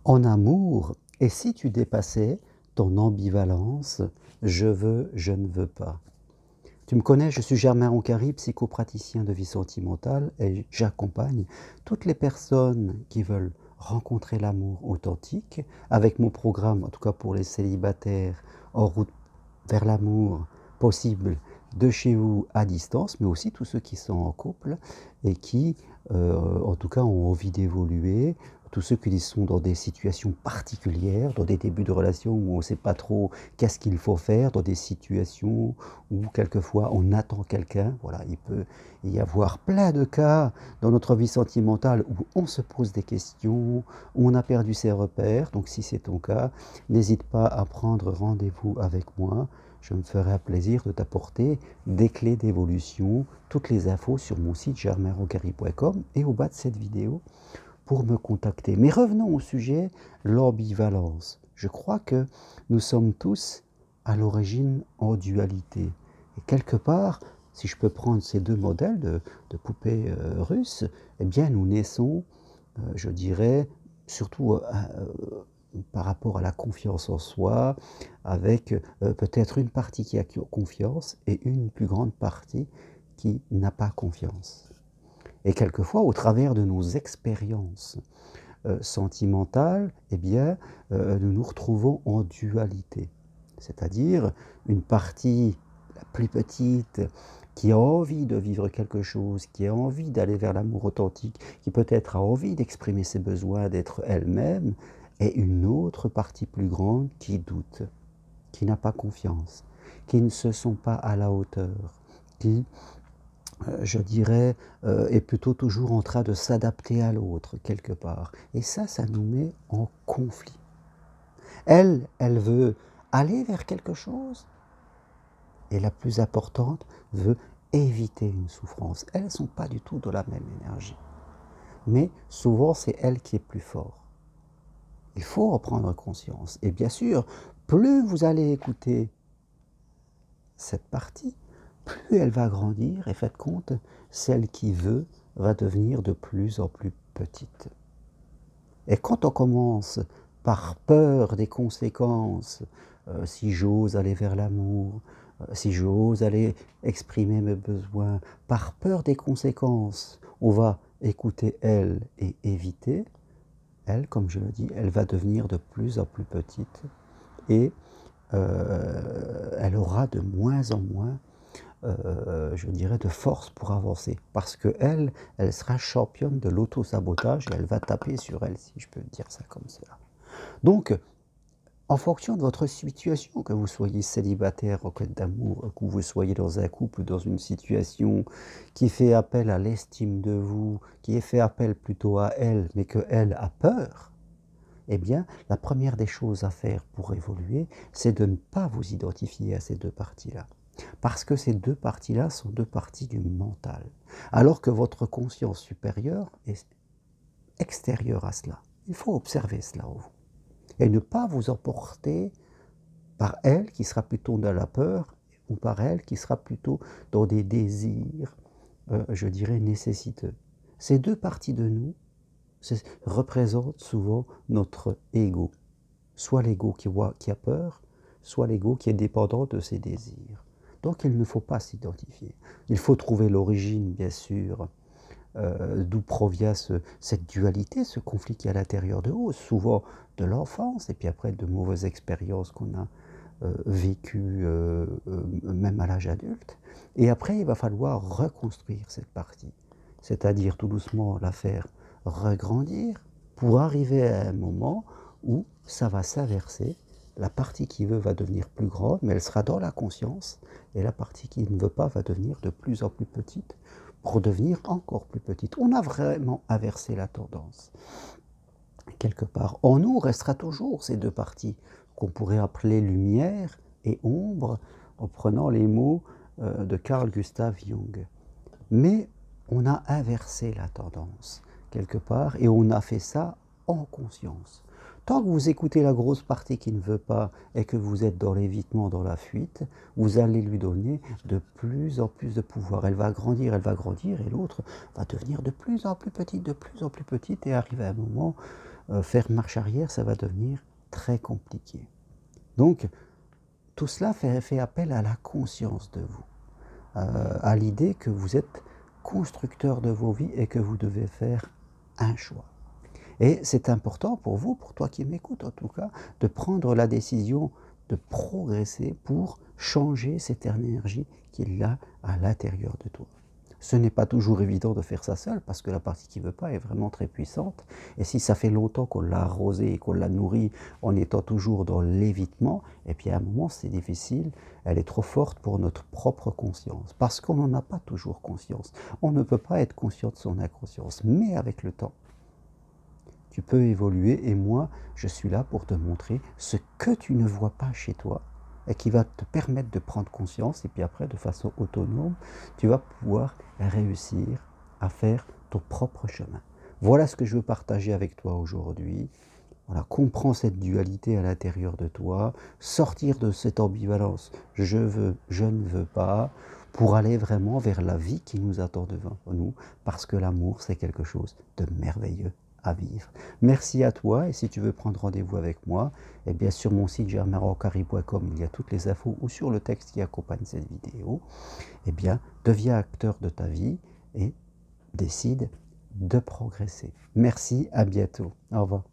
En amour, et si tu dépassais ton ambivalence, je veux, je ne veux pas. Tu me connais, je suis Germain Roncary, psychopraticien de vie sentimentale et j'accompagne toutes les personnes qui veulent rencontrer l'amour authentique avec mon programme, en tout cas pour les célibataires, en route vers l'amour possible de chez vous à distance, mais aussi tous ceux qui sont en couple et qui, en tout cas, ont envie d'évoluer, tous ceux qui sont dans des situations particulières, dans des débuts de relation où on ne sait pas trop qu'est-ce qu'il faut faire, dans des situations où quelquefois on attend quelqu'un. Voilà, il peut y avoir plein de cas dans notre vie sentimentale où on se pose des questions, où on a perdu ses repères. Donc si c'est ton cas, n'hésite pas à prendre rendez-vous avec moi. Je me ferai un plaisir de t'apporter des clés d'évolution, toutes les infos sur mon site germainroncary.com et au bas de cette vidéo pour me contacter. Mais revenons au sujet, l'ambivalence. Je crois que nous sommes tous à l'origine en dualité. Et quelque part, si je peux prendre ces deux modèles de poupées russes, eh bien nous naissons, je dirais, surtout par rapport à la confiance en soi, avec peut-être une partie qui a confiance et une plus grande partie qui n'a pas confiance. Et quelquefois, au travers de nos expériences sentimentales, eh bien, nous nous retrouvons en dualité. C'est-à-dire une partie la plus petite qui a envie de vivre quelque chose, qui a envie d'aller vers l'amour authentique, qui peut-être a envie d'exprimer ses besoins, d'être elle-même, et une autre partie plus grande qui doute, qui n'a pas confiance, qui ne se sent pas à la hauteur, qui je dirais, est plutôt toujours en train de s'adapter à l'autre, quelque part. Et ça nous met en conflit. Elle veut aller vers quelque chose, et la plus importante veut éviter une souffrance. Elles ne sont pas du tout de la même énergie. Mais souvent, c'est elle qui est plus fort. Il faut en prendre conscience. Et bien sûr, plus vous allez écouter cette partie, plus elle va grandir, et faites compte, celle qui veut va devenir de plus en plus petite. Et quand on commence par peur des conséquences, si j'ose aller vers l'amour, si j'ose aller exprimer mes besoins, par peur des conséquences, on va écouter elle et éviter, elle, comme je le dis, elle va devenir de plus en plus petite et elle aura de moins en moins je dirais, de force pour avancer. Parce qu'elle, elle sera championne de l'auto-sabotage et elle va taper sur elle, si je peux dire ça comme cela. Donc, en fonction de votre situation, que vous soyez célibataire, en quête d'amour, que vous soyez dans un couple ou dans une situation qui fait appel à l'estime de vous, qui fait appel plutôt à elle, mais qu'elle a peur, eh bien, la première des choses à faire pour évoluer, c'est de ne pas vous identifier à ces deux parties-là. Parce que ces deux parties-là sont deux parties du mental. Alors que votre conscience supérieure est extérieure à cela. Il faut observer cela en vous. Et ne pas vous emporter par elle qui sera plutôt dans la peur ou par elle qui sera plutôt dans des désirs, je dirais, nécessiteux. Ces deux parties de nous représentent souvent notre ego. Soit l'ego qui a peur, soit l'ego qui est dépendant de ses désirs. Donc il ne faut pas s'identifier. Il faut trouver l'origine, bien sûr, d'où provient cette dualité, ce conflit qui est à l'intérieur de nous, souvent de l'enfance, et puis après de mauvaises expériences qu'on a vécues même à l'âge adulte. Et après, il va falloir reconstruire cette partie, c'est-à-dire tout doucement la faire regrandir pour arriver à un moment où ça va s'inverser. La partie qui veut va devenir plus grande, mais elle sera dans la conscience, et la partie qui ne veut pas va devenir de plus en plus petite, pour devenir encore plus petite. On a vraiment inversé la tendance. Quelque part, en nous restera toujours ces deux parties, qu'on pourrait appeler lumière et ombre, en prenant les mots de Carl Gustav Jung. Mais on a inversé la tendance, quelque part, et on a fait ça en conscience. Tant que vous écoutez la grosse partie qui ne veut pas et que vous êtes dans l'évitement, dans la fuite, vous allez lui donner de plus en plus de pouvoir. Elle va grandir, et l'autre va devenir de plus en plus petite, et arriver à un moment faire marche arrière, ça va devenir très compliqué. Donc, tout cela fait appel à la conscience de vous, à l'idée que vous êtes constructeur de vos vies et que vous devez faire un choix. Et c'est important pour vous, pour toi qui m'écoutes en tout cas, de prendre la décision de progresser pour changer cette énergie qu'il y a à l'intérieur de toi. Ce n'est pas toujours évident de faire ça seul parce que la partie qui ne veut pas est vraiment très puissante. Et si ça fait longtemps qu'on l'a arrosée et qu'on l'a nourrie en étant toujours dans l'évitement, et puis à un moment c'est difficile, elle est trop forte pour notre propre conscience. Parce qu'on n'en a pas toujours conscience. On ne peut pas être conscient de son inconscience. Mais avec le temps, tu peux évoluer et moi, je suis là pour te montrer ce que tu ne vois pas chez toi et qui va te permettre de prendre conscience et puis après, de façon autonome, tu vas pouvoir réussir à faire ton propre chemin. Voilà ce que je veux partager avec toi aujourd'hui. Voilà, comprends cette dualité à l'intérieur de toi, sortir de cette ambivalence « je veux, je ne veux pas » pour aller vraiment vers la vie qui nous attend devant nous, parce que l'amour, c'est quelque chose de merveilleux à vivre. Merci à toi, et si tu veux prendre rendez-vous avec moi, eh bien sur mon site germainroncari.com, il y a toutes les infos, ou sur le texte qui accompagne cette vidéo. Eh bien, deviens acteur de ta vie et décide de progresser. Merci, à bientôt. Au revoir.